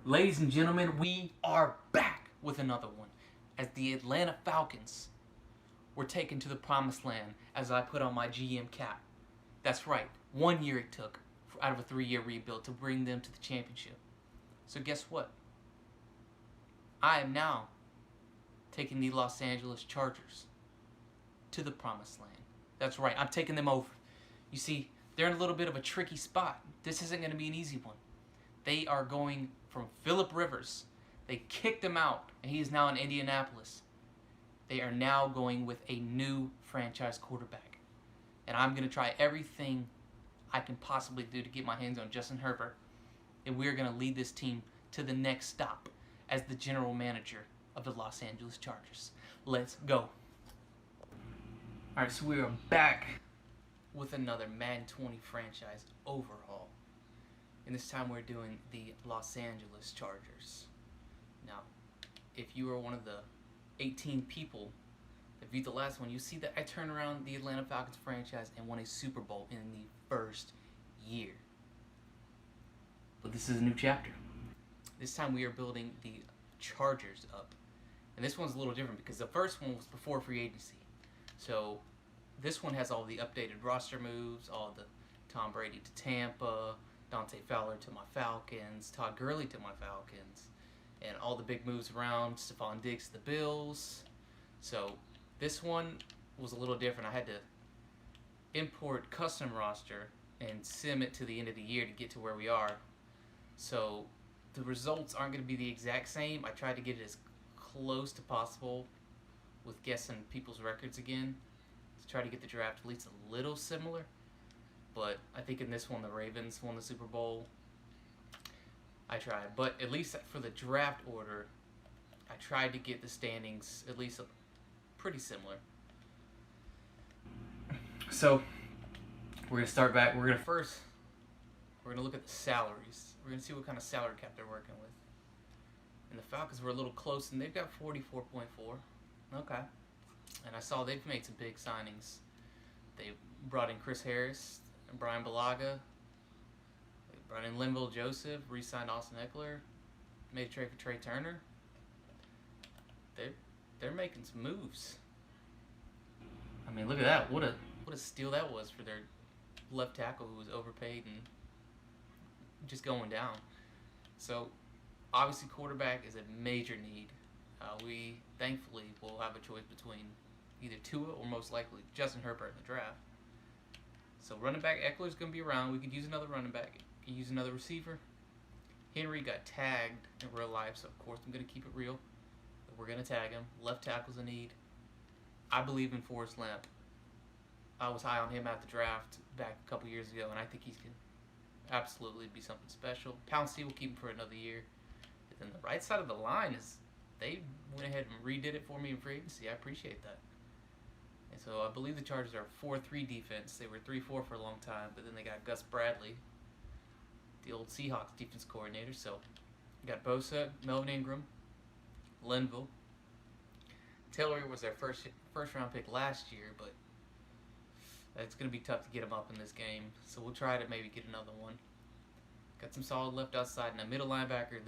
Ladies and gentlemen, we are back with another one as the Atlanta Falcons were taken to the promised land as I put on my GM cap. That's right, 1 year it took out of a 3-year rebuild to bring them to the championship. So guess what? I am now taking the Los Angeles Chargers to the promised land. That's right, I'm taking them over. You see, they're in a little bit of a tricky spot. This isn't going to be an easy one. They are going from Phillip Rivers. They kicked him out, and he is now in Indianapolis. They are now going with a new franchise quarterback. And I'm going to try everything I can possibly do to get my hands on Justin Herbert. And we're going to lead this team to the next stop as the general manager of the Los Angeles Chargers. Let's go. Alright, so we are back with another Madden 20 franchise overhaul. And this time we're doing the Los Angeles Chargers. Now, if you are one of the 18 people that viewed the last one, you see that I turned around the Atlanta Falcons franchise and won a Super Bowl in the first year. But this is a new chapter. This time we are building the Chargers up. And this one's a little different because the first one was before free agency. So this one has all the updated roster moves, all the Tom Brady to Tampa, Dante Fowler to my Falcons, Todd Gurley to my Falcons, and all the big moves around, Stephon Diggs to the Bills. So this one was a little different. I had to import custom roster and sim it to the end of the year to get to where we are. So the results aren't going to be the exact same. I tried to get it as close to possible with guessing people's records again to try to get the draft at least a little similar. But I think in this one, the Ravens won the Super Bowl. I tried. But at least for the draft order, I tried to get the standings at least pretty similar. So, we're going to start back. We're going to look at the salaries. We're going to see what kind of salary cap they're working with. And the Falcons were a little close, and they've got 44.4. Okay. And I saw they've made some big signings. They brought in Chris Harris, Brian Balaga, they brought in Linval Joseph, re-signed Austin Eckler, made a trade for Trey Turner. They're making some moves. I mean, look at that! What a steal that was for their left tackle who was overpaid and just going down. So obviously, quarterback is a major need. We thankfully will have a choice between either Tua or most likely Justin Herbert in the draft. So running back Eckler's going to be around. We could use another running back. We could use another receiver. Henry got tagged in real life, so of course I'm going to keep it real. We're going to tag him. Left tackle's a need. I believe in Forrest Lamp. I was high on him at the draft back a couple years ago, and I think he's going to absolutely be something special. Pouncey will keep him for another year. And then the right side of the line is, they went ahead and redid it for me in free agency. I appreciate that. And so I believe the Chargers are 4-3 defense. They were 3-4 for a long time, but then they got Gus Bradley, the old Seahawks defense coordinator. So you got Bosa, Melvin Ingram, Linval. Taylor was their first round pick last year, but it's going to be tough to get him up in this game. So we'll try to maybe get another one. Got some solid left outside and a middle linebacker.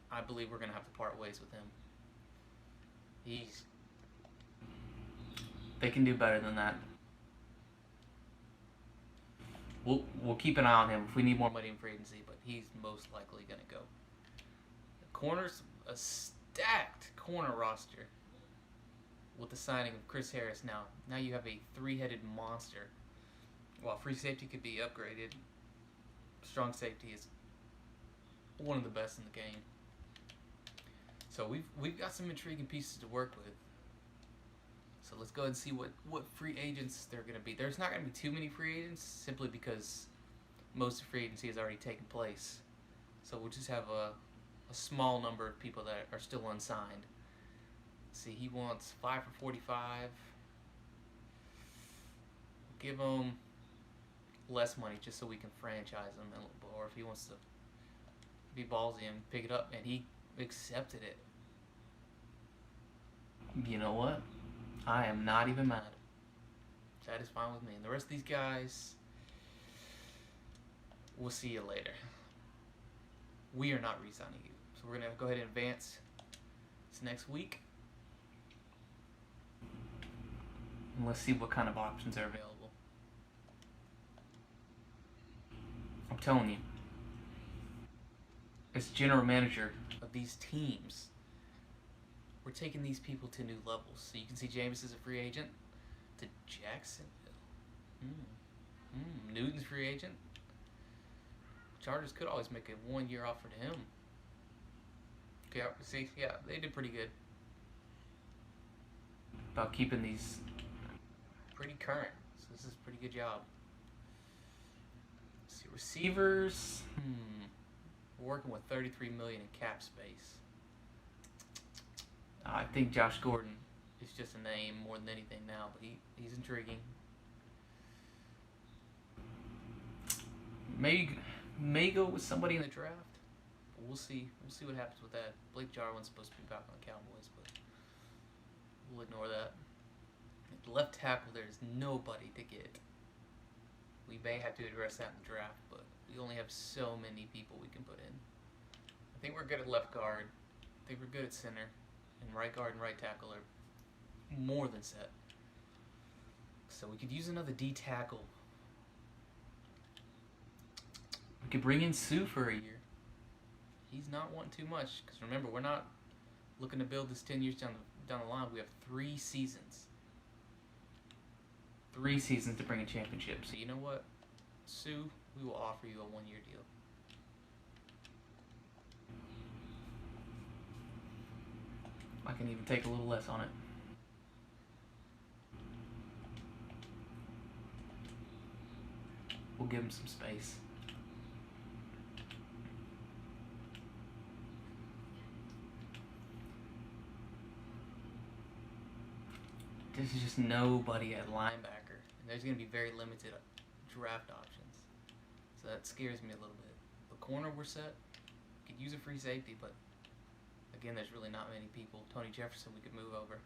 I believe we're going to have to part ways with him. They can do better than that. We'll keep an eye on him if we need more money in free agency, but he's most likely going to go. The corners, a stacked corner roster with the signing of Chris Harris. Now you have a three-headed monster. While free safety could be upgraded, strong safety is one of the best in the game. So we've got some intriguing pieces to work with. So let's go ahead and see what free agents there are going to be. There's not going to be too many free agents simply because most of free agency has already taken place. So we'll just have a small number of people that are still unsigned. Let's see, he wants 5 for 45. Give him less money just so we can franchise him, or if he wants to be ballsy and pick it up, and he accepted it. You know what? I am not even mad. That is fine with me. And the rest of these guys, we'll see you later. we are not re-signing you. So we're going to go ahead and advance this next week. And let's see what kind of options are available. I'm telling you, as general manager of these teams, we're taking these people to new levels. So you can see Jameis is a free agent to Jacksonville. Newton's free agent. Chargers could always make a 1-year offer to him. Okay, see, yeah, they did pretty good about keeping these pretty current. So this is a pretty good job. Let's see, receivers. We're working with $33 million in cap space. I think Josh Gordon is just a name more than anything now, but he's intriguing. May go with somebody in the draft. But we'll see. We'll see what happens with that. Blake Jarwin's supposed to be back on the Cowboys, but we'll ignore that. At left tackle, there's nobody to get. We may have to address that in the draft, but we only have so many people we can put in. I think we're good at left guard. I think we're good at center. And right guard and right tackle are more than set. So we could use another D tackle. We could bring in Sue for a year. He's not wanting too much. Because remember, we're not looking to build this 10 years down the line. We have 3 seasons. 3 seasons to bring a championship. So you know what? Sue, we will offer you a 1-year deal. I can even take a little less on it. We'll give him some space. There's just nobody at linebacker. And there's going to be very limited draft options. So that scares me a little bit. The corner we're set. We could use a free safety, but again, there's really not many people. Tony Jefferson we could move over.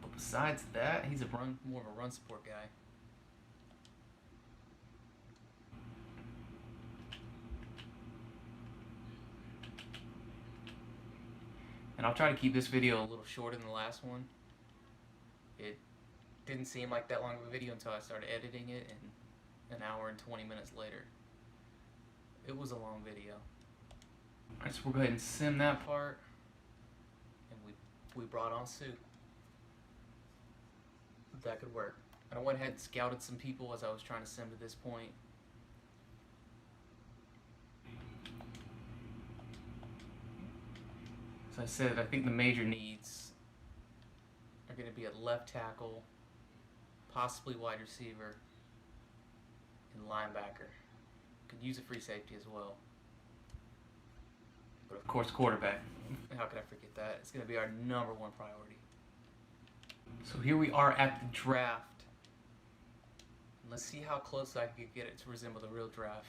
But besides that, he's more of a run support guy. And I'll try to keep this video a little shorter than the last one. It didn't seem like that long of a video until I started editing it, and an hour and 20 minutes later, it was a long video. Alright, so we'll go ahead and sim that part, and we brought on Sue. That could work. And I went ahead and scouted some people as I was trying to sim to this point. So I said I think the major needs are going to be at left tackle, possibly wide receiver, and linebacker. Could use a free safety as well. But of course, quarterback. How could I forget that? It's going to be our #1 priority. So here we are at the draft. Let's see how close I can get it to resemble the real draft.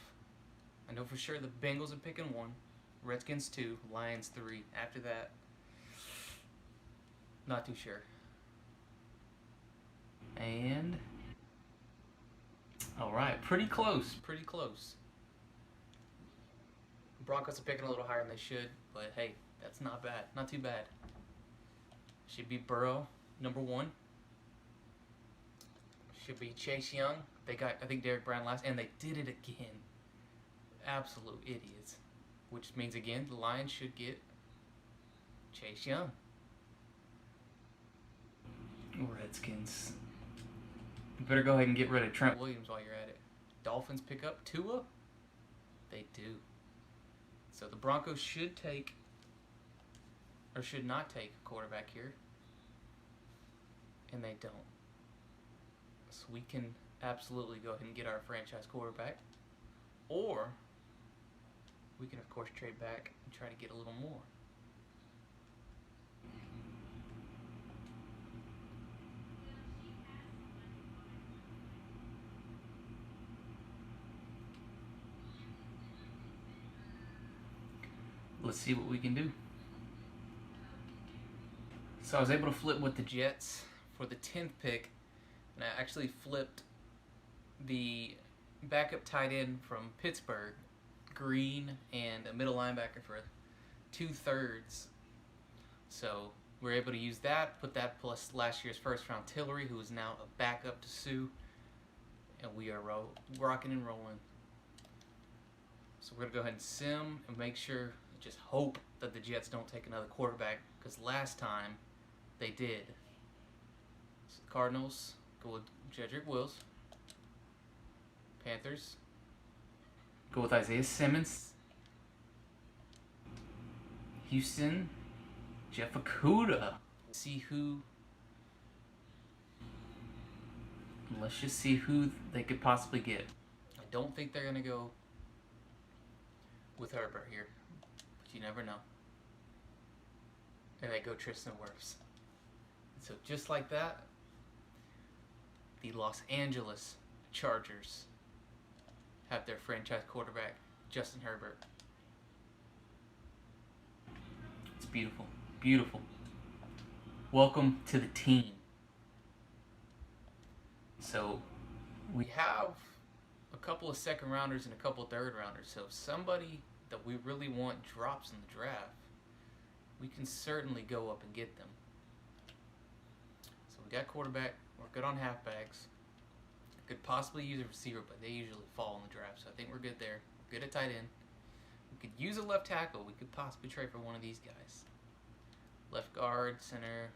I know for sure the Bengals are picking 1, Redskins 2, Lions 3. After that, not too sure. And all right, pretty close, pretty close. Broncos are picking a little higher than they should, but hey, that's not bad, not too bad. Should be Burrow, #1. Should be Chase Young. They got, I think, Derek Brown last, and they did it again. Absolute idiots. Which means, again, the Lions should get Chase Young. Redskins. You better go ahead and get rid of Trent Williams while you're at it. Dolphins pick up Tua? They do. So the Broncos should take, or should not take, a quarterback here. And they don't. So we can absolutely go ahead and get our franchise quarterback. Or we can, of course, trade back and try to get a little more. Let's see what we can do. So I was able to flip with the Jets for the 10th pick, and I actually flipped the backup tight end from Pittsburgh, Green, and a middle linebacker for 2/3. So we're able to use that, put that plus last year's first round Tillery, who is now a backup to Sue, and we are rocking and rolling. So we're gonna go ahead and sim and make sure, just hope that the Jets don't take another quarterback, because last time they did. So the Cardinals go with Jedrick Wills. Panthers go with Isaiah Simmons. Houston, Jeff Okudah. See who. Let's just see who they could possibly get. I don't think they're gonna go with Herbert here, but you never know. And they go Tristan Wirfs. So just like that, the Los Angeles Chargers have their franchise quarterback, Justin Herbert. It's beautiful. Beautiful. Welcome to the team. So we have a couple of second rounders and a couple of third rounders. So if somebody that we really want drops in the draft, we can certainly go up and get them. So we got quarterback. We're good on halfbacks. Could possibly use a receiver, but they usually fall in the draft. So I think we're good there. Good at tight end. We could use a left tackle. We could possibly trade for one of these guys. Left guard, center,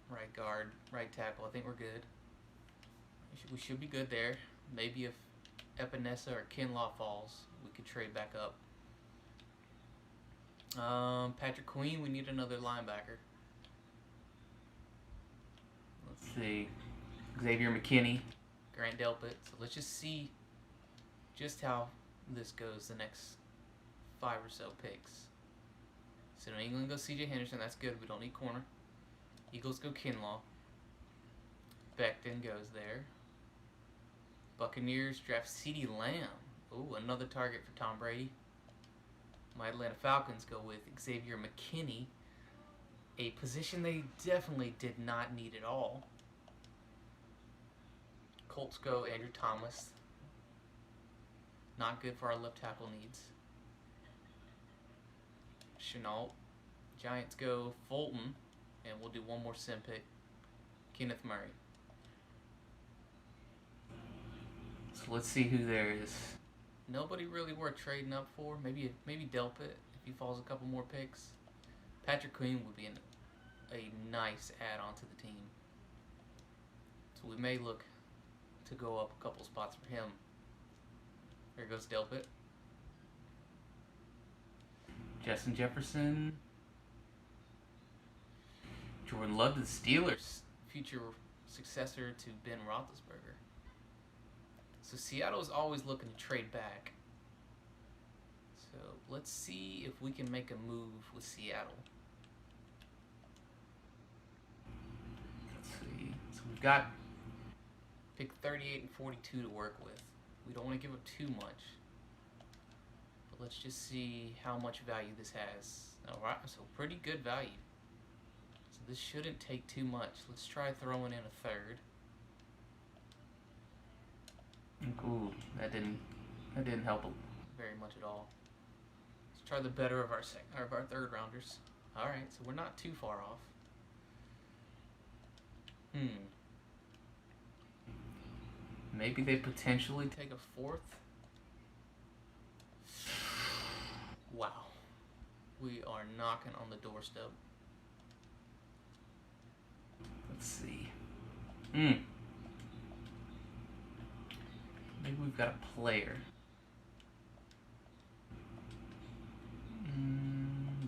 right guard, right tackle. I think we're good. We should be good there. Maybe if Epinesa or Kinlaw falls, we could trade back up. Patrick Queen, we need another linebacker. Let's see. Xavier McKinney, Grant Delpit. So let's just see just how this goes the next 5 or so picks. So New England goes C.J. Henderson. That's good. We don't need corner. Eagles go Kinlaw. Becton goes there. Buccaneers draft CeeDee Lamb. Ooh, another target for Tom Brady. My Atlanta Falcons go with Xavier McKinney, a position they definitely did not need at all. Colts go Andrew Thomas. Not good for our left tackle needs. Chenault. Giants go Fulton, and we'll do one more sim pick. Kenneth Murray. So let's see who there is. Nobody really worth trading up for. Maybe Delpit if he falls a couple more picks. Patrick Queen would be a nice add-on to the team. So we may look to go up a couple spots for him. There goes Delpit. Justin Jefferson. Jordan Love to the Steelers. Future successor to Ben Roethlisberger. So Seattle is always looking to trade back. So let's see if we can make a move with Seattle. Let's see. So we've got pick 38 and 42 to work with. We don't want to give up too much. But let's just see how much value this has. Alright, so pretty good value. So this shouldn't take too much. Let's try throwing in a third. Ooh, that didn't help very much at all. Let's try the better of our third rounders. All right, so we're not too far off. Maybe they potentially take a fourth. Wow, we are knocking on the doorstep. Let's see. Maybe we've got a player.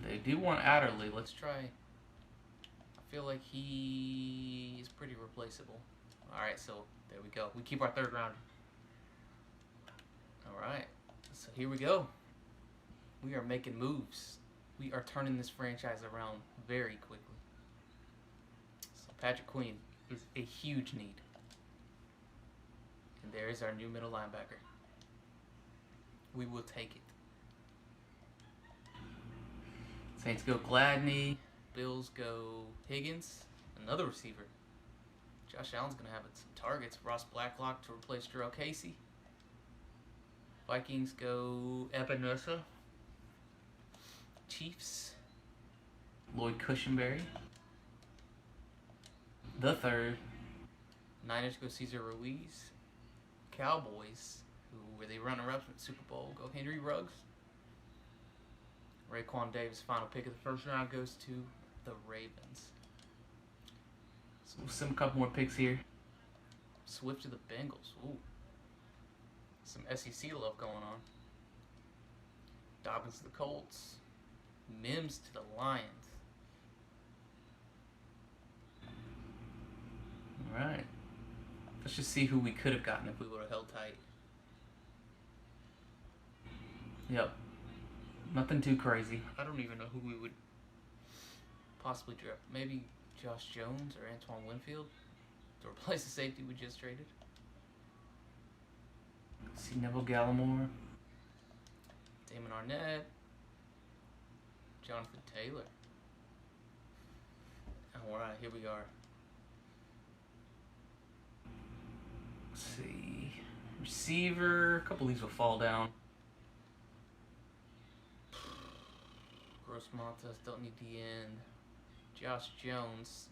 They do want Adderley. Let's try. I feel like he is pretty replaceable. Alright, so there we go. We keep our third rounder. Alright, so here we go. We are making moves. We are turning this franchise around very quickly. So Patrick Queen is a huge need. And there is our new middle linebacker. We will take it. Saints go Gladney. Bills go Higgins. Another receiver. Josh Allen's going to have some targets. Ross Blacklock to replace Jarrell Casey. Vikings go Ebenezer. Chiefs, Lloyd Cushenberry. The third. Niners go Cesar Ruiz. Cowboys, who were they runner-ups in the Super Bowl, go Henry Ruggs. Raekwon Davis, final pick of the first round, goes to the Ravens. So we'll sim a couple more picks here. Swift to the Bengals. Ooh. Some SEC love going on. Dobbins to the Colts. Mims to the Lions. Alright. Let's just see who we could have gotten if we would have held tight. Yep. Nothing too crazy. I don't even know who we would possibly draft. Maybe Josh Jones or Antoine Winfield to replace the safety we just traded. Let's see, Neville Gallimore. Damon Arnett. Jonathan Taylor. Alright, here we are. Let's see. Receiver. A couple of these will fall down. Gross Montes, don't need the end. Josh Jones.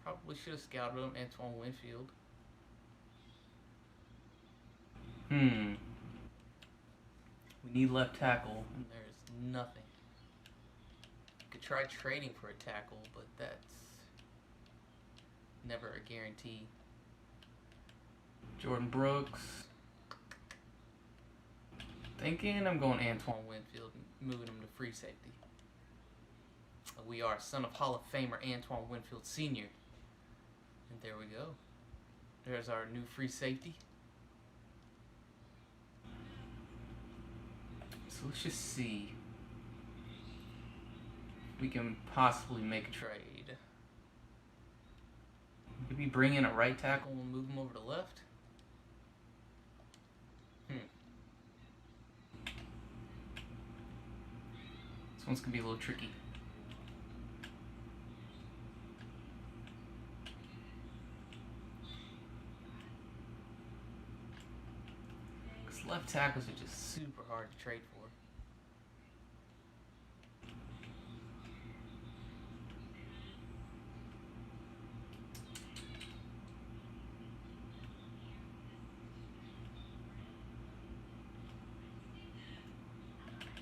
Probably should have scouted him. Antoine Winfield. We need left tackle, and there's nothing. Could try trading for a tackle, but that's never a guarantee. Jordan Brooks. Thinking I'm going Antoine Winfield, moving him to free safety. We are son of Hall of Famer Antoine Winfield Sr. And there we go. There's our new free safety. So let's just see if we can possibly make a trade. Maybe bring in a right tackle and move him over to left. This one's gonna be a little tricky. Because left tackles are just super hard to trade for.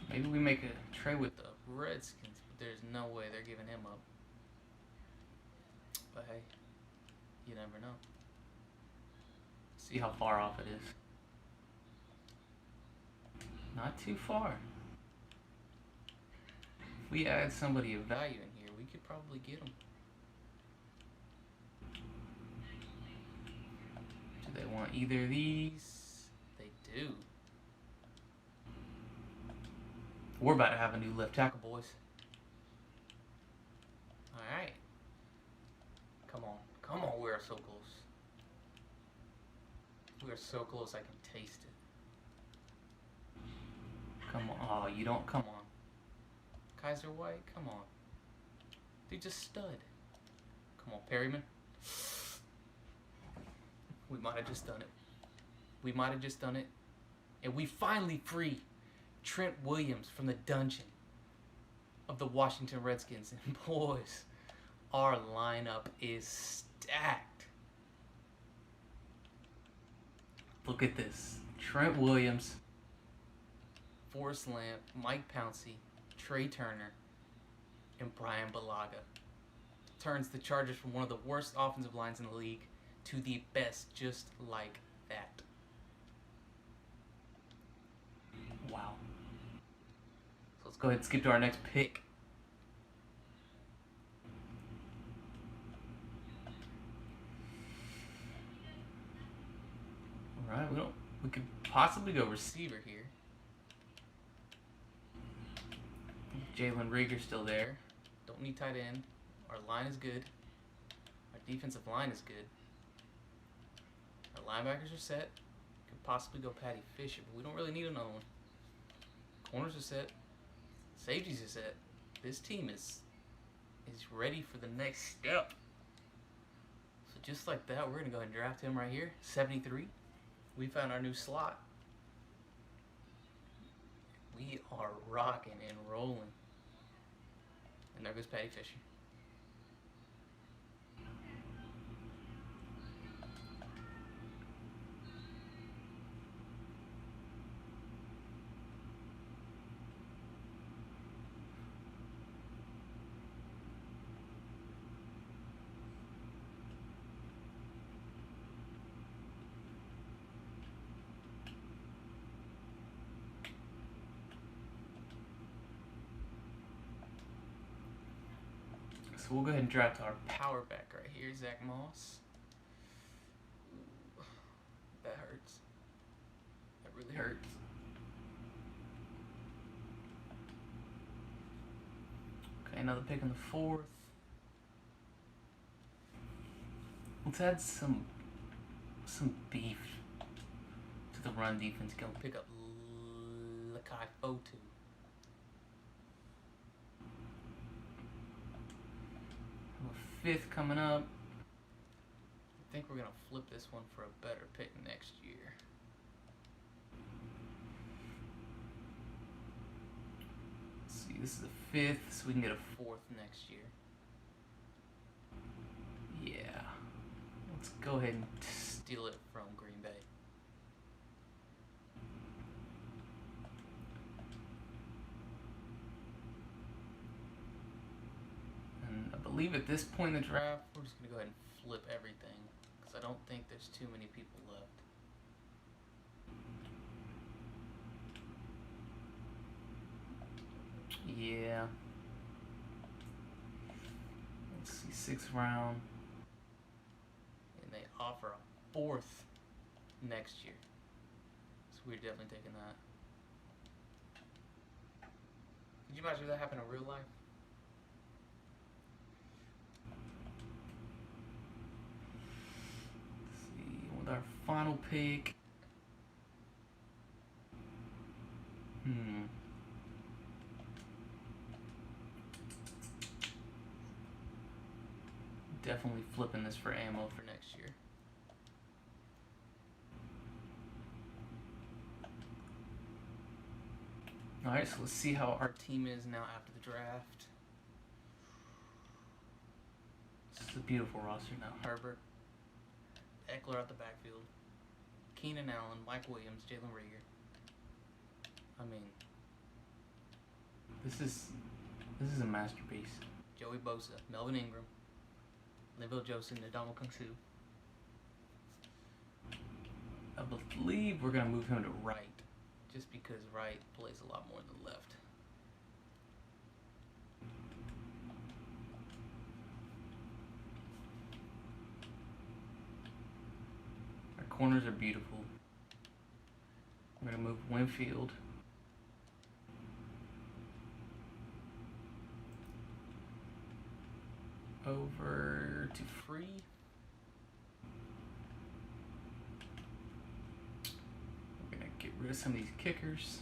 Maybe we make a trade with the Redskins, but there's no way they're giving him up. But hey, you never know. See how far off it is. Not too far. If we add somebody of value in here, we could probably get them. Do they want either of these? They do. We're about to have a new left tackle, boys. Alright. Come on. Come on, we are so close. We are so close, I can taste it. Come on. Oh, you don't. Come on. Kaiser White, come on. Dude, just stud. Come on, Perryman. We might have just done it. We might have just done it. And we finally free Trent Williams from the dungeon of the Washington Redskins. And boys, our lineup is stacked. Look at this. Trent Williams, Forrest Lamp, Mike Pouncey, Trey Turner, and Brian Balaga. Turns the Chargers from one of the worst offensive lines in the league to the best, just like that. Wow. So let's go ahead and skip to our next pick. Alright, we could possibly go receiver here. Jalen Rieger's still there. Don't need tight end. Our line is good. Our defensive line is good. Our linebackers are set. Could possibly go Patty Fisher, but we don't really need another one. Corners are set. Safeties are set. This team is ready for the next step. So just like that, we're going to go ahead and draft him right here. 73. We found our new slot. We are rocking and rolling. And there goes Patty Fisher. So we'll go ahead and draft our power back right here, Zach Moss. Ooh, that hurts. That really hurts. Okay, another pick in the 4th. Let's add some beef to the run defense. Go pick up Lakai Fotu. A 5th coming up. I think we're gonna flip this one for a better pick next year. Let's see, this is a 5th, so we can get a 4th next year. Yeah. Let's go ahead and steal it from Green Bay. And I believe at this point in the draft, we're just going to go ahead and flip everything, because I don't think there's too many people left. Yeah. Let's see, 6th round. And they offer a 4th next year. So we're definitely taking that. Could you imagine if that happened in real life? Let's see, with our final pick. Definitely flipping this for ammo for next year. Alright, so let's see how our team is now after the draft. This is a beautiful roster now. Herbert, Eckler out the backfield, Keenan Allen, Mike Williams, Jalen Reagor. I mean, this is a masterpiece. Joey Bosa, Melvin Ingram, Linval Joseph, and Ndamukong Suh. I believe we're going to move him to right, just because right plays a lot more than left. Our corners are beautiful. We're going to move Winfield over to free. We're going to get rid of some of these kickers.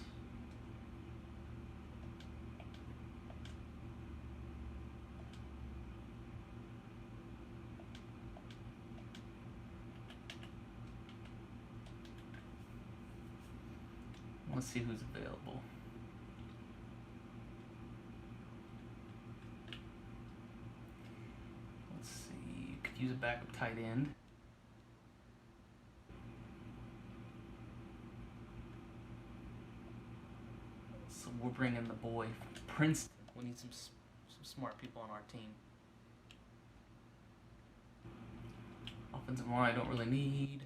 Let's see who's available. Let's see, could use a backup tight end. So we're bringing the boy from Princeton. We need some smart people on our team. Offensive line I don't really need.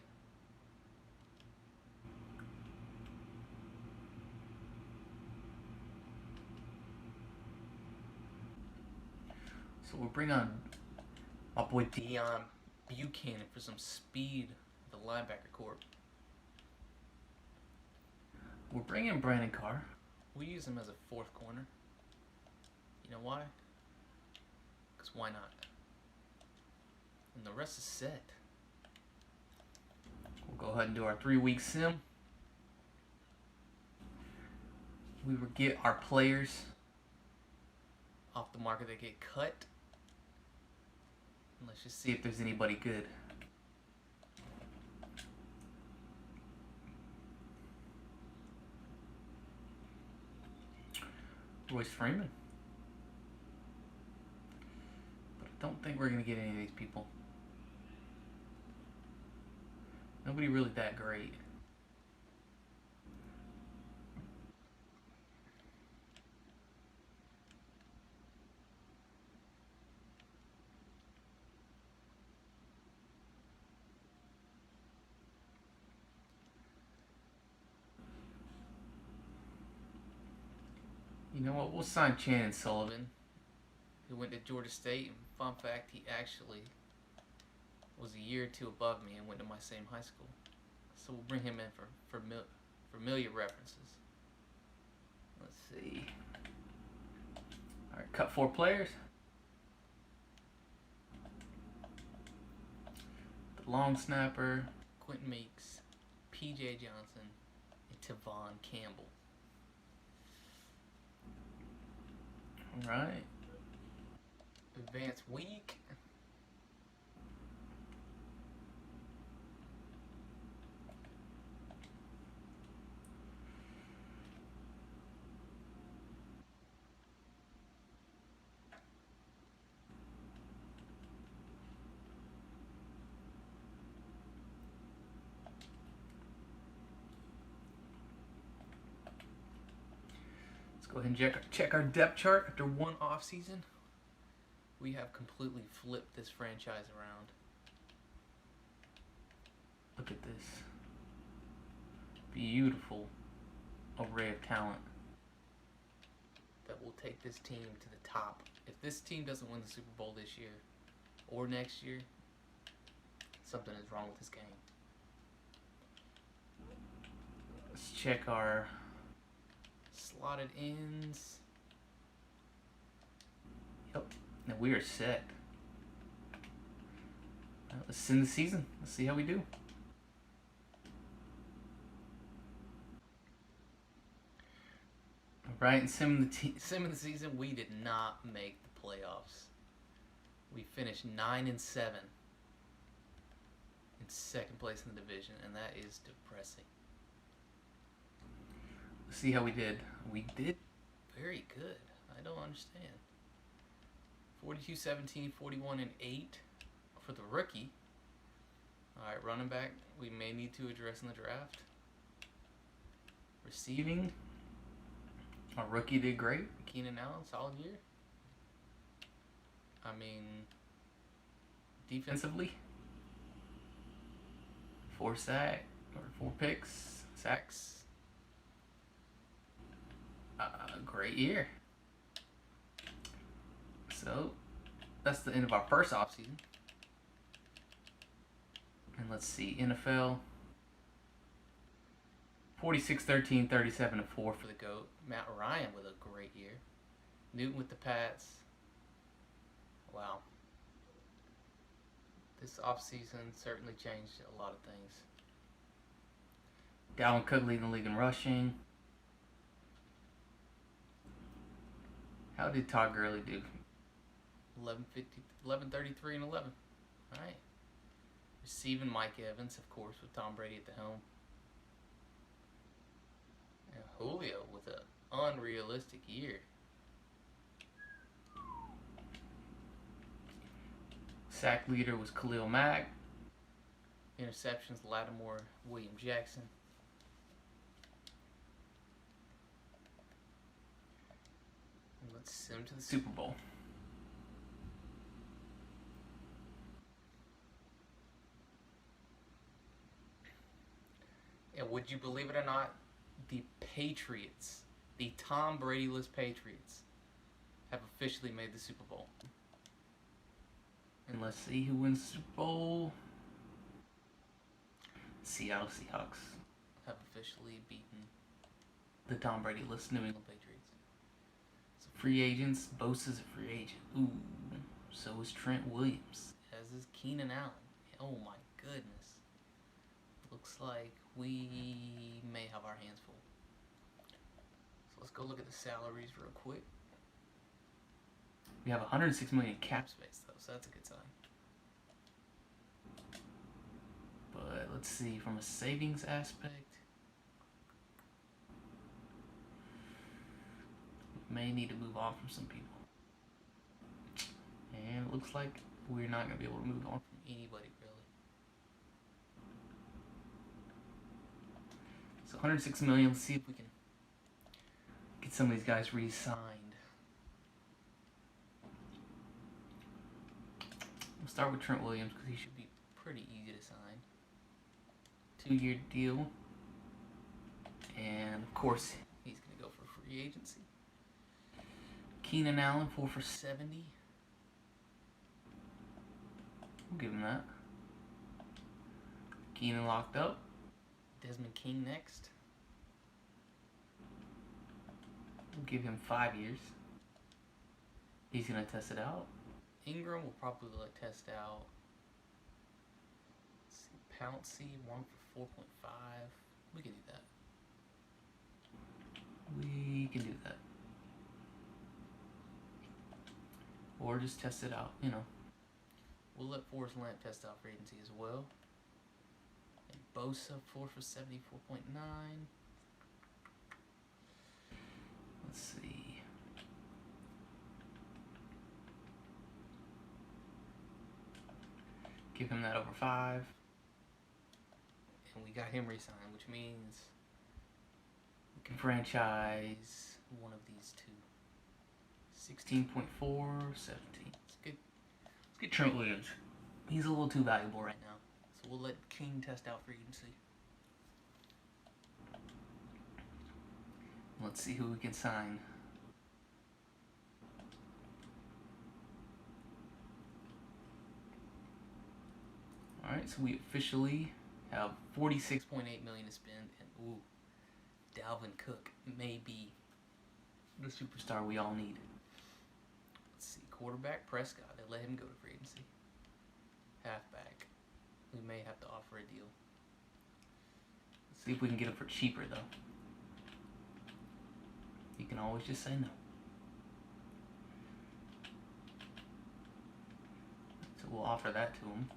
So we'll bring on my boy Deion Buchanan for some speed at the linebacker corps. We're bringing Brandon Carr. We use him as a 4th corner. You know why? Because why not? And the rest is set. We'll go ahead and do our 3-week sim. We will get our players off the market that get cut. And let's just see if there's anybody good. Royce Freeman. But I don't think we're going to get any of these people. Nobody really that great. You know what? We'll sign Shannon Sullivan, who went to Georgia State. And fun fact, he actually was a year or two above me and went to my same high school. So we'll bring him in for familiar references. Let's see. All right, cut 4 players. The long snapper, Quentin Meeks, P.J. Johnson, and Tavon Campbell. All right. Advanced week. Go ahead and check our depth chart after one off season. We have completely flipped this franchise around. Look at this beautiful array of talent that will take this team to the top. If this team doesn't win the Super Bowl this year or next year, something is wrong with this game. Let's check our slotted ends. Yep. Now we are set. Let's send the season. Let's see how we do. Alright, and sim of the season, we did not make the playoffs. We finished 9-7 in second place in the division, and that is depressing. Let's see how we did. We did very good. I don't understand. 42-17, 41-8 for the rookie. Alright, running back, we may need to address in the draft. Receiving, our rookie did great. Keenan Allen, solid year. I mean, defensively, 4 sacks. Great year. So that's the end of our first offseason. And let's see, NFL 46-13, 37-4 for the GOAT. Matt Ryan with a great year. Newton with the Pats. Wow. This offseason certainly changed a lot of things. Dalvin Cook leading the league in rushing. How did Todd Gurley do? 11-33 and 11. All right. Receiving Mike Evans, of course, with Tom Brady at the helm. And Julio with an unrealistic year. Sack leader was Khalil Mack. Interceptions, Lattimore, William Jackson. And let's send him to the Super Bowl. And would you believe it or not, the Patriots, the Tom Brady-less Patriots, have officially made the Super Bowl. And let's see who wins the Super Bowl. Seattle Seahawks have officially beaten the Tom Brady-less New England Patriots. So free agents, Bosa's a free agent. Ooh, so is Trent Williams, as is Keenan Allen. Oh my goodness. Looks like we may have our hands full. So let's go look at the salaries real quick. We have $106 million cap space though, so that's a good sign. But let's see, from a savings aspect, we may need to move on from some people. And it looks like we're not going to be able to move on from anybody, really. So 106 million. Let's see if we can get some of these guys re-signed. We'll start with Trent Williams because he should be pretty easy to sign. 2-year deal. And of course, he's going to go for free agency. Keenan Allen, 4 for 70. We'll give him that. Keenan locked up. Desmond King next. We'll give him 5 years. He's going to test it out. Ingram will probably test out. Let's see, Pouncey, 1 for 4.5. We can do that. We can do that. Or just test it out, you know. We'll let Forrest Lamp test out for agency as well. And Bosa, 4 for 74.9. Let's see. Give him that over 5. And we got him re-signed, which means we can franchise one of these two. 16.4, 17. Let's get Trent Williams. He's a little too valuable right now. So we'll let King test out for agency. Let's see who we can sign. Alright, so we officially have $46.8 million to spend, and ooh, Dalvin Cook may be the superstar we all need. Let's see, quarterback Prescott. They let him go to free agency. Halfback. We may have to offer a deal. Let's see if we can get him for cheaper, though. You can always just say no. So we'll offer that to him.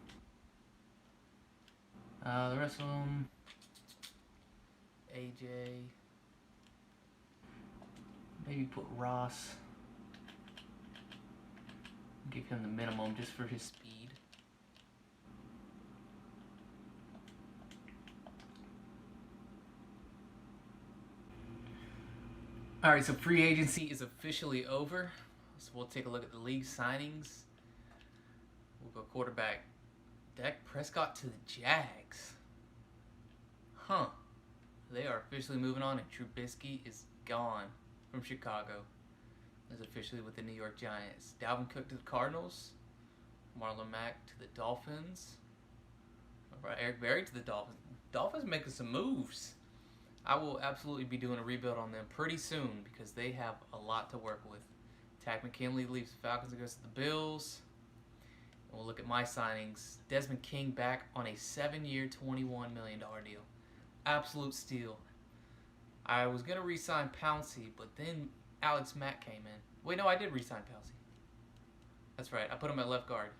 The rest of them, AJ. Maybe put Ross. Give him the minimum just for his speed. Alright, so free agency is officially over. So we'll take a look at the league signings. We'll go quarterback Dak Prescott to the Jags. Huh. They are officially moving on, and Trubisky is gone from Chicago. Is officially with the New York Giants. Dalvin Cook to the Cardinals. Marlon Mack to the Dolphins. Alright, Eric Berry to the Dolphins. Dolphins making some moves. I will absolutely be doing a rebuild on them pretty soon because they have a lot to work with. Takk McKinley leaves the Falcons and goes to the Bills. And we'll look at my signings. Desmond King back on a 7-year, $21 million deal. Absolute steal. I was going to re-sign Pouncey, but then Alex Mack came in. Wait, no, I did re-sign Pouncey. That's right. I put him at left guard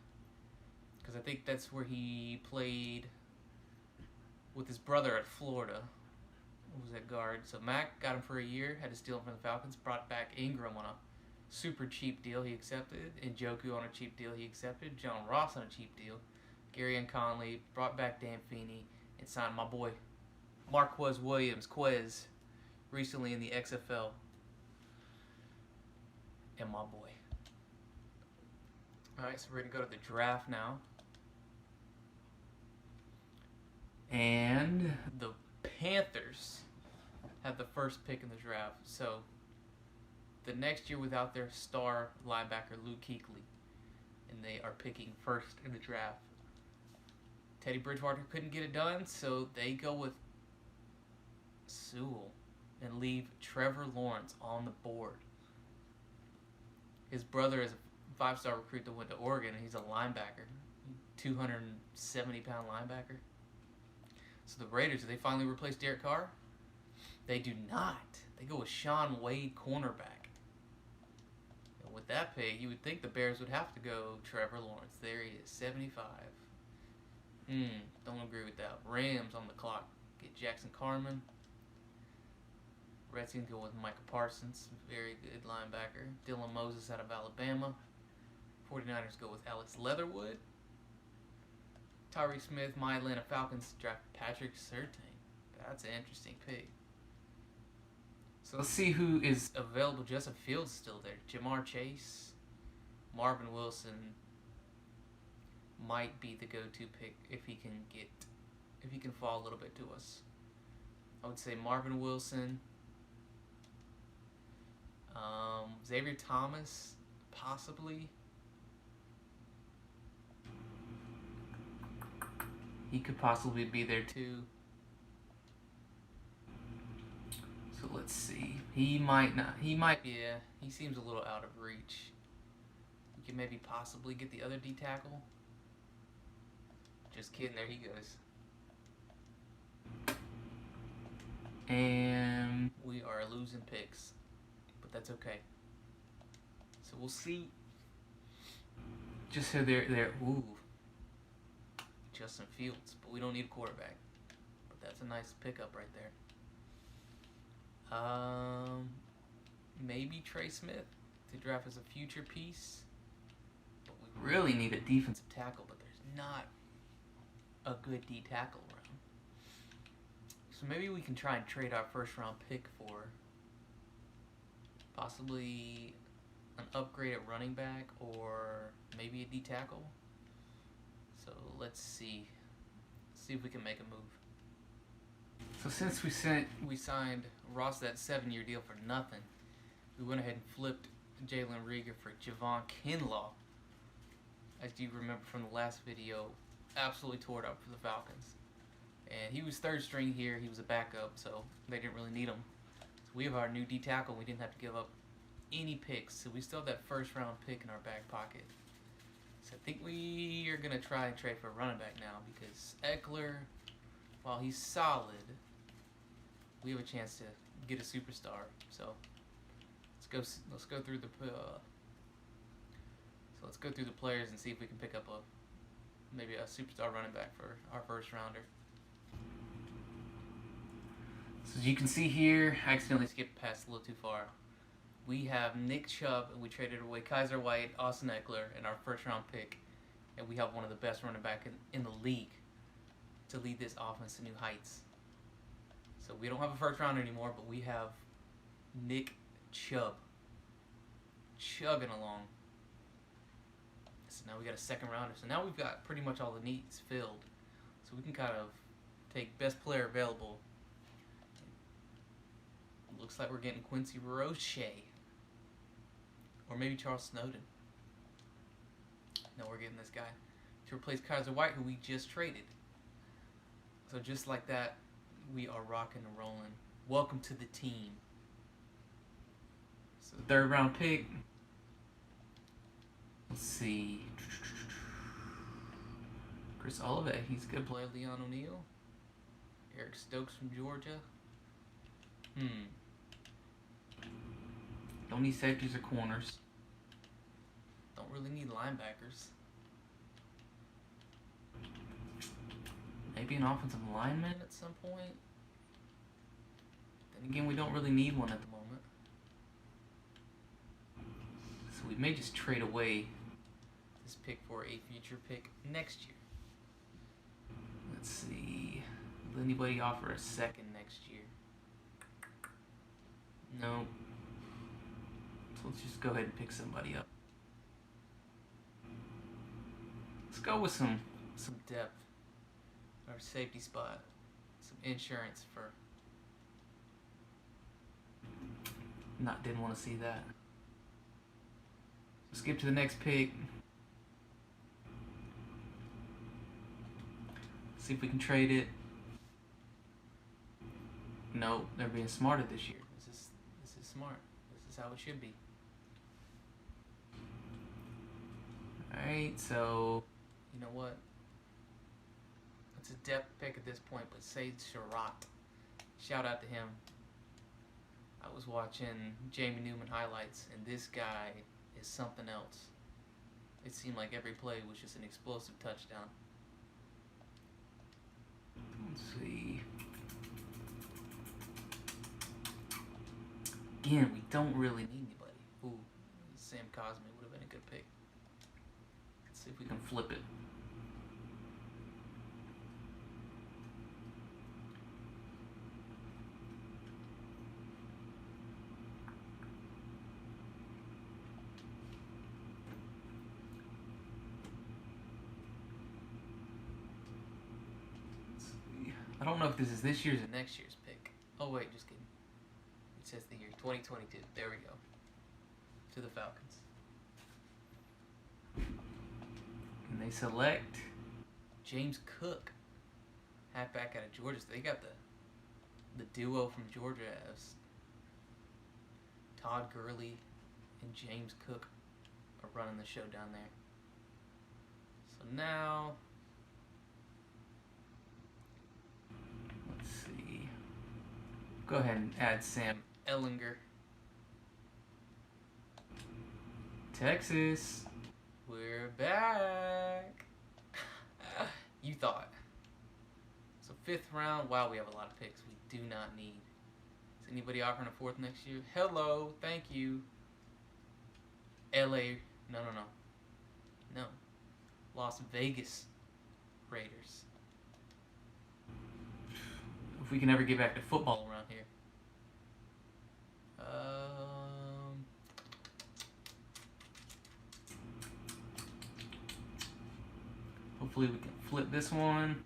because I think that's where he played with his brother at Florida. Was at guard. So Mack got him for a year, had to steal him from the Falcons, brought back Ingram on a super cheap deal he accepted, and Njoku on a cheap deal he accepted, John Ross on a cheap deal, Gary and Conley, brought back Dan Feeney, and signed my boy Marquez Williams, Quez, recently in the XFL. And my boy. Alright, so we're going to go to the draft now. And the Panthers have the first pick in the draft. So the next year without their star linebacker Luke Kuechly, and they are picking first in the draft. Teddy Bridgewater couldn't get it done, so they go with Sewell and leave Trevor Lawrence on the board. His brother is a 5-star recruit that went to Oregon, and he's a linebacker, 270-pound linebacker. So the Raiders, do they finally replace Derek Carr? They do not. They go with Shaun Wade, cornerback. And with that pick, you would think the Bears would have to go Trevor Lawrence. There he is, 75. Don't agree with that. Rams on the clock. Get Jackson Carman. Redskins go with Micah Parsons, very good linebacker. Dylan Moses out of Alabama. 49ers go with Alex Leatherwood. Tyree Smith, my Atlanta Falcons draft Patrick Surtain. That's an interesting pick. So let's see who is available. Justin Fields still there. Jamar Chase, Marvin Wilson might be the go-to pick if he can fall a little bit to us. I would say Marvin Wilson, Xavier Thomas, possibly. He could possibly be there too. So let's see. He might not. He might be. He seems a little out of reach. We can maybe possibly get the other D tackle. Just kidding. There he goes. And we are losing picks, but that's okay. So we'll see. Just so they're ooh. Justin Fields, but we don't need a quarterback. But that's a nice pickup right there. Maybe Trey Smith to draft as a future piece. But we really need a defensive tackle, but there's not a good D tackle around. So maybe we can try and trade our first round pick for possibly an upgrade at running back or maybe a D tackle. So let's see if we can make a move. So since we signed Ross that 7-year deal for nothing, we went ahead and flipped Jalen Reagor for Javon Kinlaw. As you remember from the last video, absolutely tore it up for the Falcons. And he was third string here. He was a backup, so they didn't really need him. So we have our new D tackle. We didn't have to give up any picks, so we still have that first round pick in our back pocket. So I think we are going to try and trade for a running back now because Eckler, while he's solid, we have a chance to get a superstar. So let's go through the players and see if we can pick up maybe a superstar running back for our first rounder. So as you can see here, I accidentally skipped past a little too far. We have Nick Chubb, and we traded away Kaiser White, Austin Eckler, and our first-round pick. And we have one of the best running backs in the league to lead this offense to new heights. So we don't have a first-rounder anymore, but we have Nick Chubb chugging along. So now we got a second-rounder. So now we've got pretty much all the needs filled. So we can kind of take best player available. Looks like we're getting Quincy Roche. Or maybe Charles Snowden. No, we're getting this guy to replace Kaiser White, who we just traded. So just like that, we are rocking and rolling. Welcome to the team. So third round pick. Let's see. Chris Olave, he's a good player. Leon O'Neal. Eric Stokes from Georgia. Don't need safeties or corners. Don't really need linebackers. Maybe an offensive lineman at some point. Then again, we don't really need one at the moment. So we may just trade away this pick for a future pick next year. Let's see. Will anybody offer a second next year? No. So let's just go ahead and pick somebody up. Let's go with some depth. Our safety spot. Some insurance for... Didn't want to see that. Skip to the next pick. See if we can trade it. No, they're being smarter this year. This is smart. This is how it should be. Alright, so you know what? It's a depth pick at this point, but Sage Surratt. Shout out to him. I was watching Jamie Newman highlights, and this guy is something else. It seemed like every play was just an explosive touchdown. Let's see. again, we don't really need anybody. Ooh, Sam Cosme would have been a good pick. Let's see if we can flip it. I don't know if this is this year's or next year's pick. Oh wait, just kidding. It says the year 2022. There we go. To the Falcons. And they select James Cook, halfback out of Georgia. So they got the duo from Georgia as Todd Gurley and James Cook are running the show down there. So now, let's see. Go ahead and add Sam Ellinger. Texas, we're back. You thought. So 5th round. Wow, we have a lot of picks we do not need. Is anybody offering a 4th next year? Hello, thank you. LA, no. Las Vegas Raiders. If we can ever get back to football around here. Hopefully we can flip this one.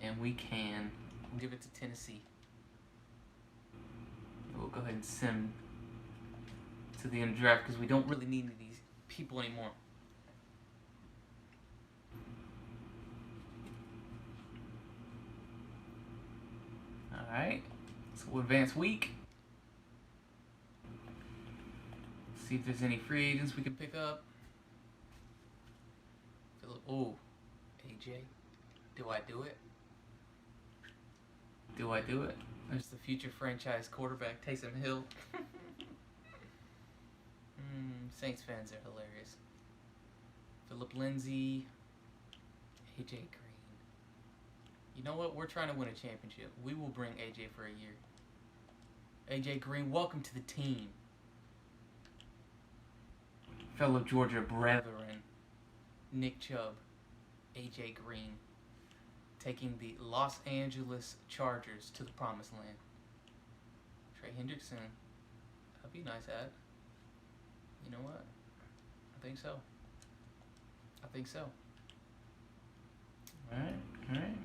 And we can. We'll give it to Tennessee. We'll go ahead and send to the end draft because we don't really need any of these people anymore. Alright. So we'll advance week. See if there's any free agents we can pick up. Oh, AJ. Do I do it? Do I do it? There's the future franchise quarterback, Taysom Hill. Saints fans are hilarious. Philip Lindsay, AJ Green. You know what? We're trying to win a championship. We will bring AJ for a year. AJ Green, welcome to the team. Fellow Georgia brethren, Nick Chubb, AJ Green, taking the Los Angeles Chargers to the promised land. Trey Hendrickson, that'd be a nice ad. You know what? I think so. Alright.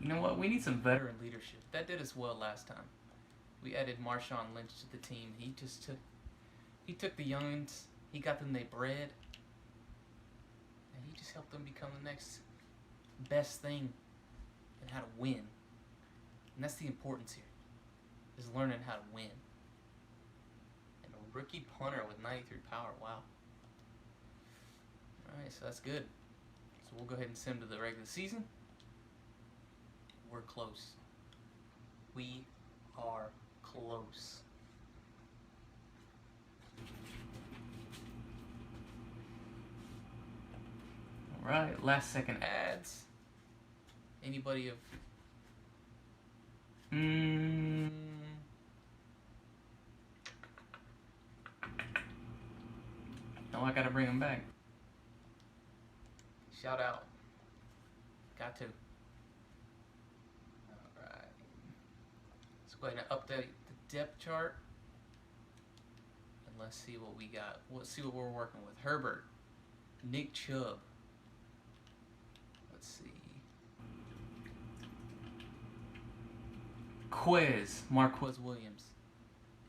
You know what? We need some veteran leadership. That did us well last time. We added Marshawn Lynch to the team. He took the youngins, he got them their bread, and he just helped them become the next best thing and how to win. And that's the importance here, is learning how to win. And a rookie punter with 93 power, wow. Alright, so that's good. So we'll go ahead and send him to the regular season. We're close. We are close. Alright, last second ads. Anybody of... No, I gotta bring them back. Shout out. Got to. Alright. Let's go ahead and update the depth chart. And let's see what we got. Let's see what we're working with. Herbert. Nick Chubb. Let's see. Marquez Williams.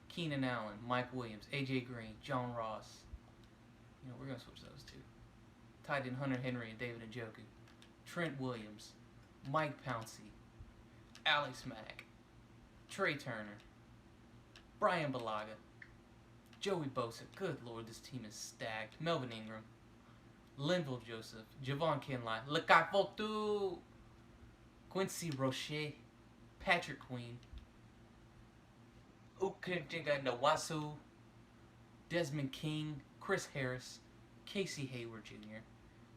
Keenan Allen. Mike Williams. AJ Green. John Ross. You know, we're going to switch those two. Tight end Hunter Henry and David Njoku. Trent Williams. Mike Pouncey. Alex Mack. Trey Turner. Brian Balaga. Joey Bosa. Good Lord, this team is stacked. Melvin Ingram. Linville Joseph. Javon Kinlaw. Lekai Fotu. Quincy Roche. Patrick Queen. Ukintinga Nawasu. Desmond King. Chris Harris. Casey Hayward Jr.,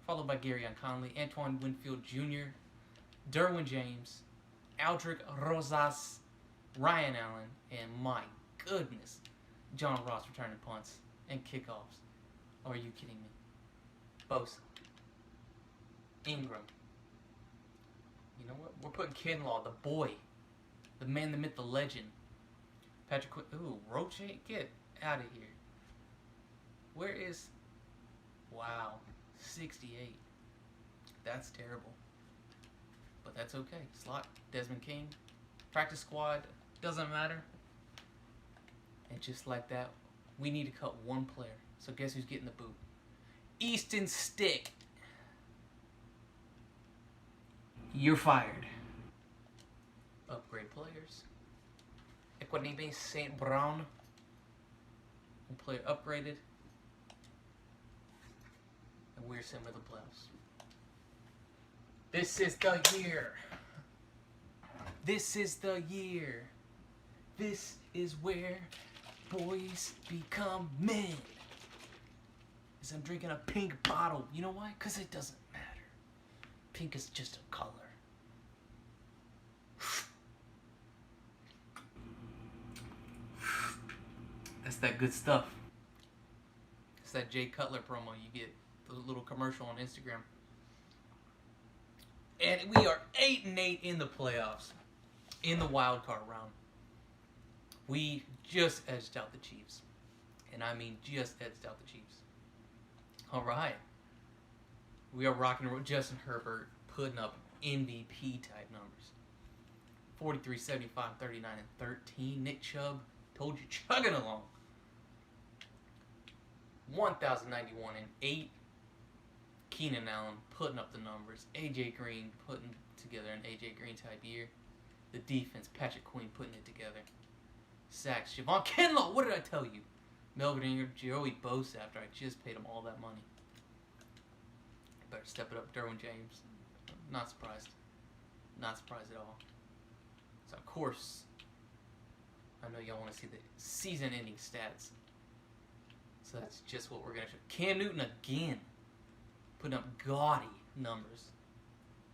followed by Garyon Conley, Antoine Winfield Jr., Derwin James, Aldrick Rosas, Ryan Allen, and my goodness, John Ross returning punts and kickoffs. Are you kidding me? Bosa. Ingram. You know what? We're putting Kinlaw, the boy. The man, the myth, the legend. Patrick Quinn. Ooh, Roche? Get out of here. Where is... Wow. 68. That's terrible. But that's okay. Slot, Desmond King. Practice squad. Doesn't matter. And just like that, we need to cut one player. So guess who's getting the boot? Easton Stick. You're fired. Upgrade players. Equanimeous St. Brown. One player upgraded. And we're sent with the playoffs. This is the year. This is the year. This is where boys become men. As I'm drinking a pink bottle. You know why? Because it doesn't matter. Pink is just a color. That's that good stuff. It's that Jay Cutler promo you get, the little commercial on Instagram. And we are 8-8 in the playoffs, in the wild card round. We just edged out the Chiefs, and I mean just edged out the Chiefs. All right, we are rocking Justin Herbert, putting up MVP type numbers. 43, 75, 39, and 13. Nick Chubb, told you, chugging along. 1,091 and 8. Keenan Allen putting up the numbers. AJ Green putting together an AJ Green type year. The defense, Patrick Queen putting it together. Sacks, Javon Kinlaw, what did I tell you? Melvin Ingram, Joey Bosa after I just paid him all that money. Better step it up, Derwin James. Not surprised. Not surprised at all. So of course, I know y'all want to see the season-ending stats. So that's just what we're going to show. Cam Newton again, putting up gaudy numbers.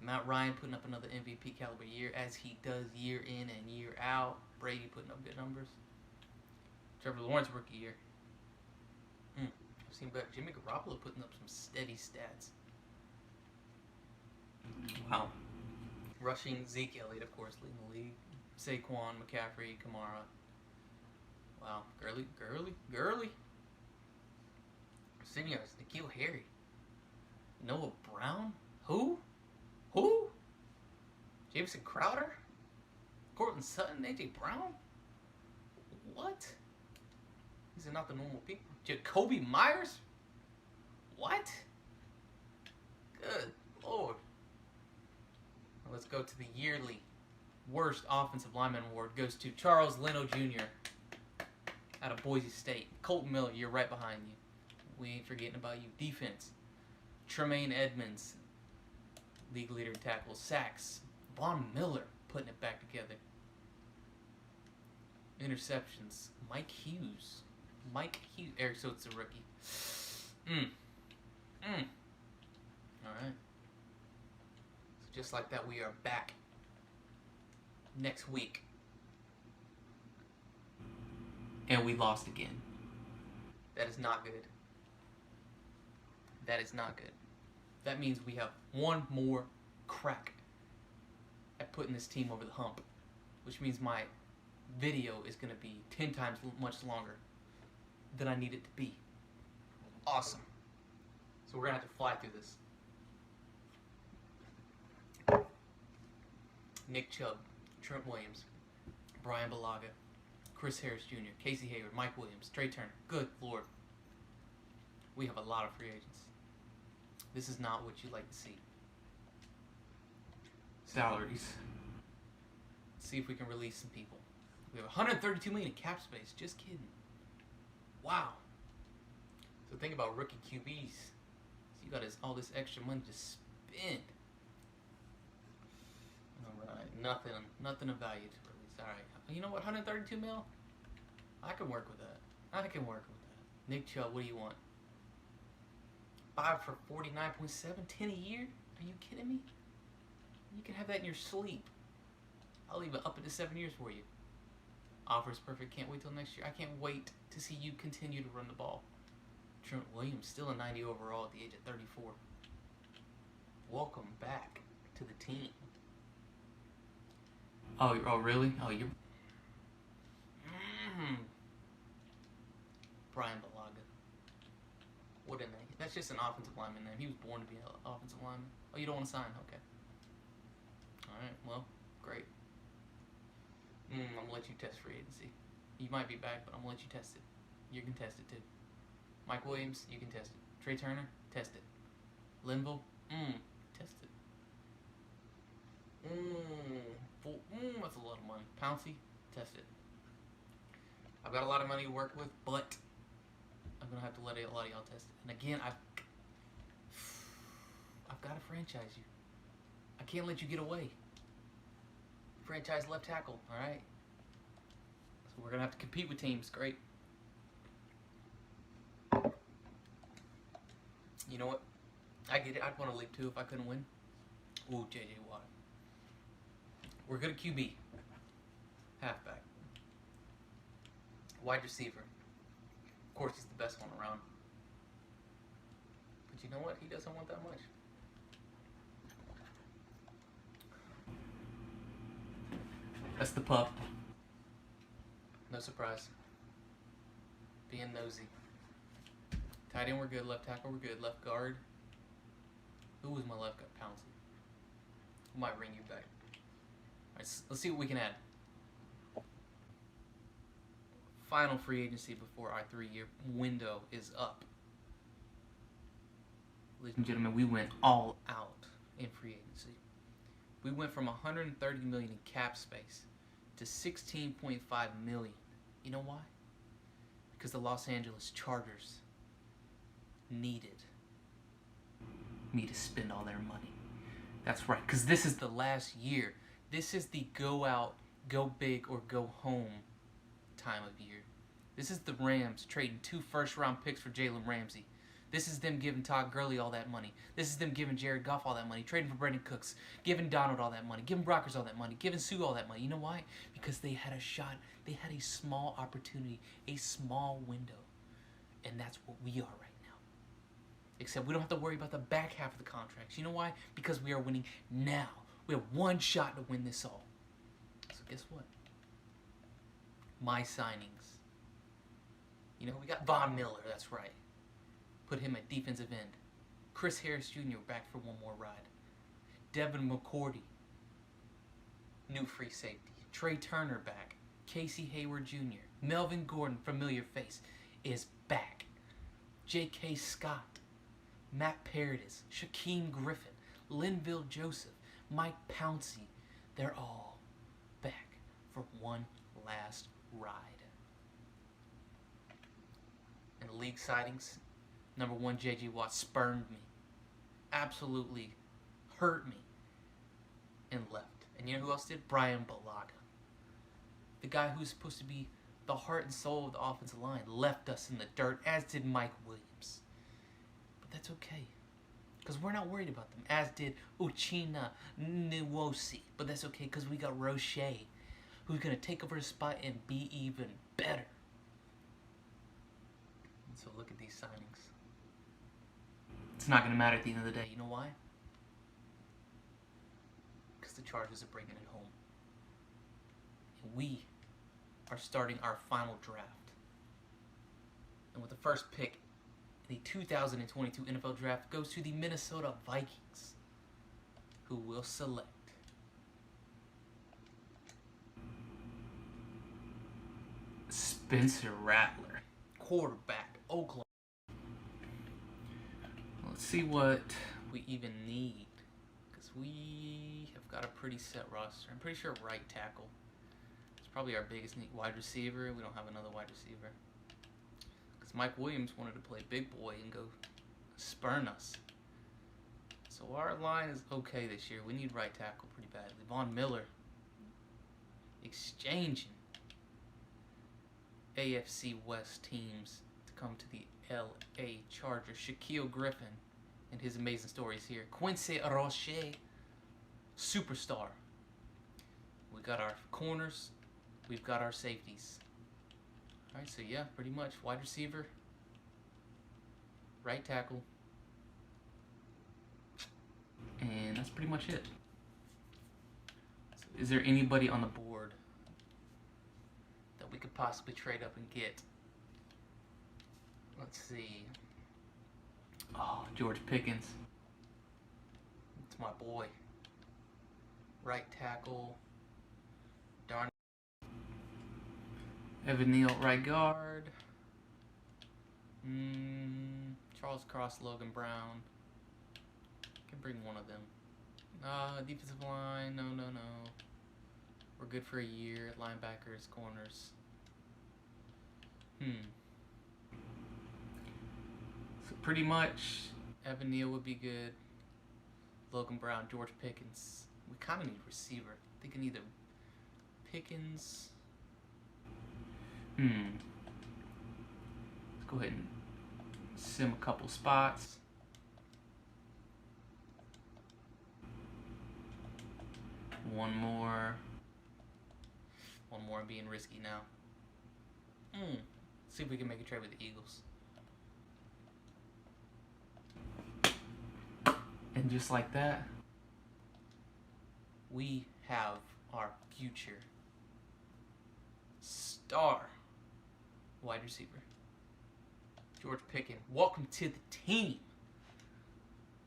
Matt Ryan putting up another MVP caliber year, as he does year in and year out. Brady putting up good numbers. Trevor Lawrence rookie year. I've seen better. Jimmy Garoppolo putting up some steady stats. Wow. Rushing, Zeke Elliott, of course, leading the league. Saquon, McCaffrey, Kamara. Wow. Gurley. Seniors, N'Keal Harry. Noah Brown? Who? Jameson Crowder? Cortland Sutton? AJ Brown? What? These are not the normal people. Jacoby Myers? What? Good Lord. Now let's go to the yearly worst offensive lineman award. Goes to Charles Leno Jr. out of Boise State. Colton Miller, you're right behind you. We ain't forgetting about you. Defense. Tremaine Edmonds, league leader in tackles. Sacks. Von Miller putting it back together. Interceptions. Mike Hughes. Eric Sote's a rookie. Alright. So just like that, we are back next week. And we lost again. That is not good. That is not good. That means we have one more crack at putting this team over the hump, which means my video is going to be 10 times much longer than I need it to be. Awesome. So we're going to have to fly through this. Nick Chubb, Trent Williams, Brian Bulaga, Chris Harris Jr., Casey Hayward, Mike Williams, Trey Turner. Good Lord. We have a lot of free agents. This is not what you like to see. Salaries. Let's see if we can release some people. We have $132 million in cap space. Just kidding. Wow. So think about rookie QBs. So you got all this extra money to spend. All right. Nothing of value to release. All right. You know what? 132 mil. I can work with that. Nick Chubb, what do you want? 5 for 49.7, 10 a year? Are you kidding me? You can have that in your sleep. I'll leave it up into 7 years for you. Offers perfect. Can't wait till next year. I can't wait to see you continue to run the ball. Trent Williams, still a 90 overall at the age of 34. Welcome back to the team. Oh, really? Oh, you're... Brian Balaga. What a name. That's just an offensive lineman name. He was born to be an offensive lineman. Oh, you don't want to sign? Okay. Alright, well, great. I'm going to let you test free agency. You might be back, but I'm going to let you test it. You can test it, too. Mike Williams, you can test it. Trey Turner, test it. Linville, test it. That's a lot of money. Pouncey, test it. I've got a lot of money to work with, but I'm going to have to let a lot of y'all test it. And again, I've got to franchise you. I can't let you get away. Franchise left tackle, alright? So we're going to have to compete with teams. Great. You know what? I get it. I'd want to leave too if I couldn't win. Ooh, J.J. Watt. We're good at QB. Halfback. Wide receiver. Of course, he's the best one around. But you know what? He doesn't want that much. That's the pup. No surprise. Being nosy. Tight end, we're good. Left tackle, we're good. Left guard. Who was my left guard? Pouncey. I might ring you back. Alright, let's see what we can add. Final free agency before our 3-year window is up. Ladies and gentlemen, we went all out in free agency. We went from $130 million in cap space to $16.5 million. You know why? Because the Los Angeles Chargers needed me to spend all their money. That's right, because this is the last year. This is the go out, go big, or go home time of year. This is the Rams trading 2 first-round picks for Jalen Ramsey. This is them giving Todd Gurley all that money. This is them giving Jared Goff all that money, trading for Brandon Cooks, giving Donald all that money, giving Brockers all that money, giving Sue all that money. You know why? Because they had a shot. They had a small opportunity, a small window. And that's what we are right now. Except we don't have to worry about the back half of the contracts. You know why? Because we are winning now. We have one shot to win this all. So guess what? My signings. You know, we got Von Miller, that's right. Put him at defensive end. Chris Harris Jr. back for one more ride. Devin McCourty, new free safety. Trey Turner back. Casey Hayward Jr. Melvin Gordon, familiar face, is back. J.K. Scott, Matt Paradis, Shaquem Griffin, Linville Joseph, Mike Pouncey. They're all back for one last ride. And the league sightings, number 1, J.J. Watt spurned me. Absolutely hurt me. And left. And you know who else did? Brian Balaga. The guy who's supposed to be the heart and soul of the offensive line left us in the dirt, as did Mike Williams. But that's okay. Because we're not worried about them. As did Uchenna Nwosu. But that's okay because we got Roche, who's going to take over his spot and be even better. And so look at these signings. It's not going to matter at the end of the day. You know why? Because the Chargers are bringing it home. And we are starting our final draft. And with the first pick in the 2022 NFL Draft goes to the Minnesota Vikings, who will select Spencer Rattler, quarterback, Oklahoma. Let's see what we even need, because we have got a pretty set roster. I'm pretty sure right tackle is probably our biggest need. Wide receiver, we don't have another wide receiver, because Mike Williams wanted to play big boy and go spurn us. So our line is okay this year. We need right tackle pretty badly. Von Miller exchanging AFC West teams to come to the LA Chargers. Shaquille Griffin and his amazing stories here. Quincy Roche, superstar. We got our corners, we've got our safeties. Alright, so yeah, pretty much wide receiver, right tackle, and that's pretty much it. So is there anybody on the board that we could possibly trade up and get? Let's see. Oh, George Pickens. It's my boy. Right tackle. Darn. Evan Neal, right guard. Charles Cross, Logan Brown. Can bring one of them. Defensive line. No. We're good for a year. Linebackers, corners. So pretty much, Evan Neal would be good. Logan Brown, George Pickens. We kind of need a receiver. Thinking either Pickens. Let's go ahead and sim a couple spots. One more. I'm being risky now. See if we can make a trade with the Eagles. And just like that, we have our future star wide receiver, George Pickens. Welcome to the team.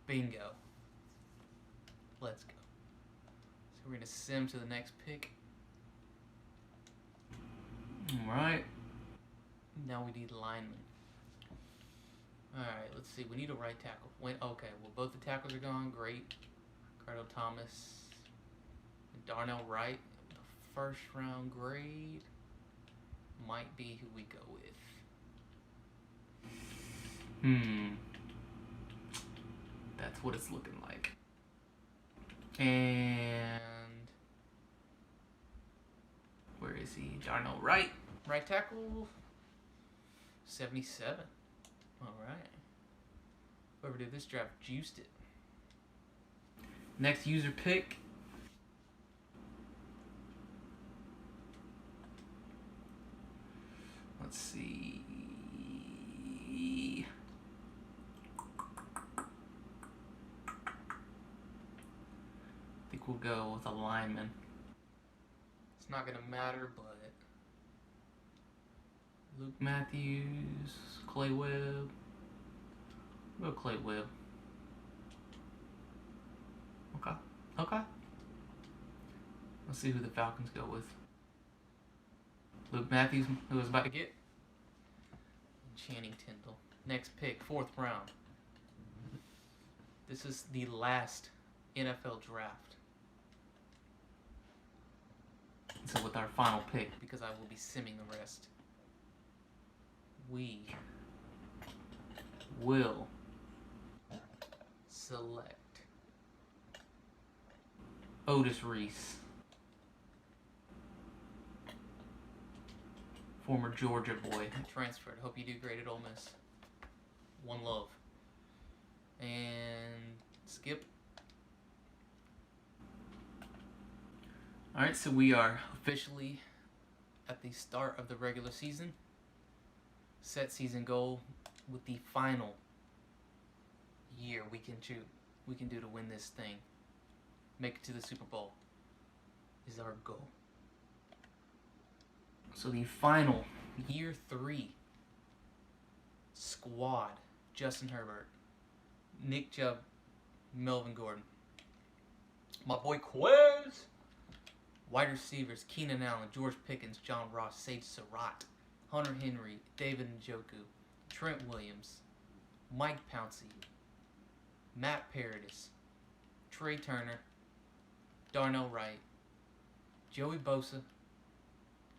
Bingo. Let's go. So we're going to sim to the next pick. Alright. Now we need linemen. Alright, let's see. We need a right tackle. Okay, well, both the tackles are gone. Great. Cardo Thomas and Darnell Wright. The first round grade might be who we go with. That's what it's looking like. And where is he? Darnell Wright. Right tackle. 77. Alright. Whoever did this draft juiced it. Next user pick. Let's see. I think we'll go with a lineman. It's not going to matter, but Luke Matthews, Clay Webb. We'll go Clay Webb. Okay. Let's see who the Falcons go with. Luke Matthews, who was about to get. Channing Tindall. Next pick, 4th round. This is the last NFL draft. So with our final pick, because I will be simming the rest, we will select Otis Reese, former Georgia boy, transferred. Hope you do great at Ole Miss. One love. And skip. Alright, so we are officially at the start of the regular season. Set season goal with the final year we can do to win this thing. Make it to the Super Bowl is our goal. So the final year 3 squad: Justin Herbert, Nick Chubb, Melvin Gordon, my boy Quez. Wide receivers: Keenan Allen, George Pickens, John Ross, Sage Surratt, Hunter Henry, David Njoku, Trent Williams, Mike Pouncey, Matt Paradis, Trey Turner, Darnell Wright, Joey Bosa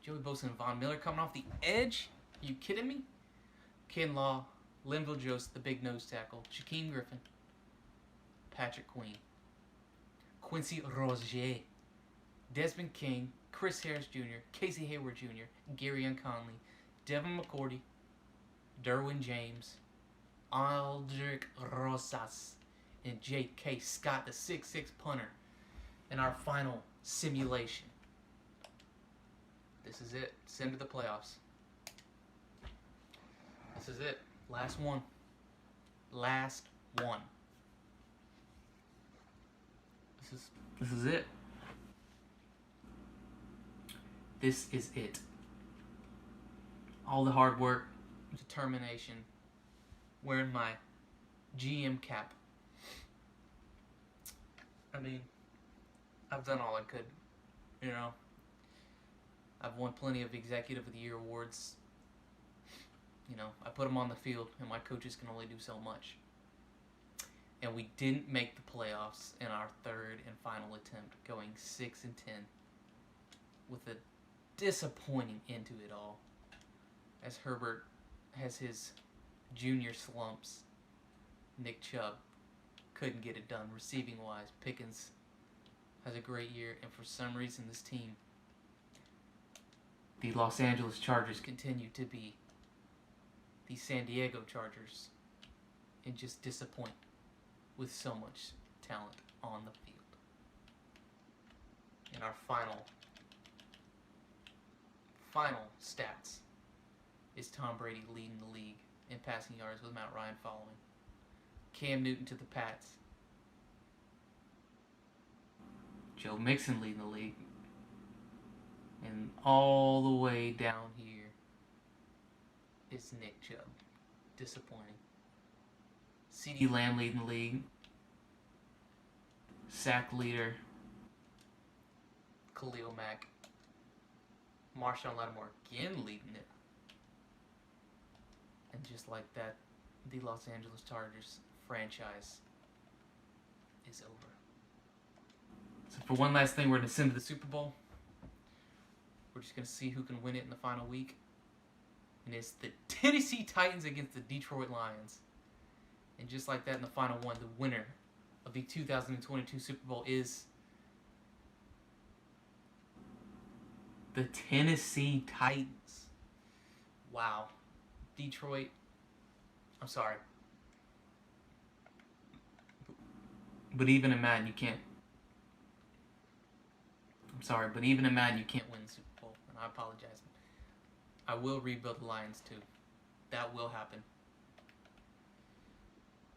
and Von Miller coming off the edge. Are you kidding me? Ken Law, Linville Joseph, the big nose tackle, Shaquem Griffin, Patrick Queen, Quincy Rozier, Desmond King, Chris Harris Jr., Casey Hayward Jr., Gary Conley, Devin McCourty, Derwin James, Aldrich Rosas, and J.K. Scott, the 6'6" punter, in our final simulation. The This is it. Send to the playoffs. This is it. Last one. Last one. This is it. This is it. All the hard work, determination, wearing my GM cap. I mean, I've done all I could, you know. I've won plenty of Executive of the Year awards. You know, I put them on the field, and my coaches can only do so much. And we didn't make the playoffs in our third and final attempt, going 6-10, with a disappointing end to it all. As Herbert has his junior slumps, Nick Chubb couldn't get it done receiving-wise. Pickens has a great year, and for some reason this team, the Los Angeles Chargers, continue to be the San Diego Chargers and just disappoint with so much talent on the field. And our final stats is Tom Brady leading the league in passing yards with Matt Ryan following. Cam Newton to the Pats. Joe Mixon leading the league. And all the way down here is Nick Chubb. Disappointing. CeeDee Lamb leading the league. Sack leader. Khalil Mack. Marshawn Lattimore again leading it. And just like that, the Los Angeles Chargers franchise is over. So for one last thing, we're going to send to the Super Bowl. We're just going to see who can win it in the final week. And it's the Tennessee Titans against the Detroit Lions. And just like that in the final one, the winner of the 2022 Super Bowl is the Tennessee Titans. Wow. Detroit. I'm sorry. But even in Madden, you can't. I'm sorry, but even in Madden, you can't win the Super Bowl. And I apologize. I will rebuild the Lions too. That will happen.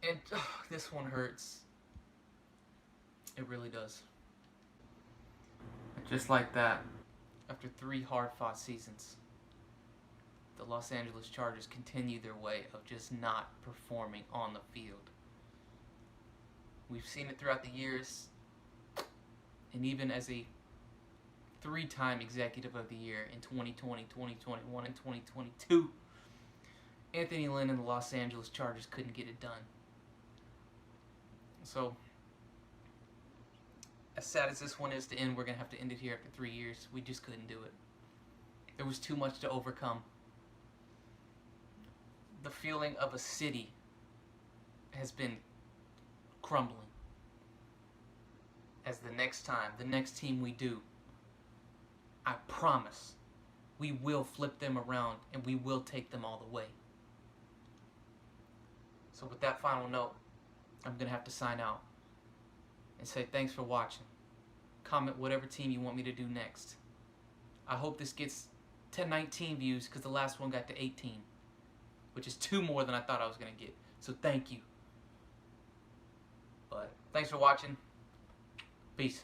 And this one hurts. It really does. Just like that, after 3 hard-fought seasons, the Los Angeles Chargers continue their way of just not performing on the field. We've seen it throughout the years, and even as a 3-time Executive of the Year in 2020, 2021, and 2022, Anthony Lynn and the Los Angeles Chargers couldn't get it done. So, as sad as this one is to end, we're going to have to end it here after 3 years. We just couldn't do it. There was too much to overcome. The feeling of a city has been crumbling. As the next team we do, I promise, we will flip them around and we will take them all the way. So with that final note, I'm going to have to sign out and say thanks for watching. Comment whatever team you want me to do next. I hope this gets to 19 views because the last one got to 18, which is 2 more than I thought I was going to get. So thank you. But thanks for watching. Peace.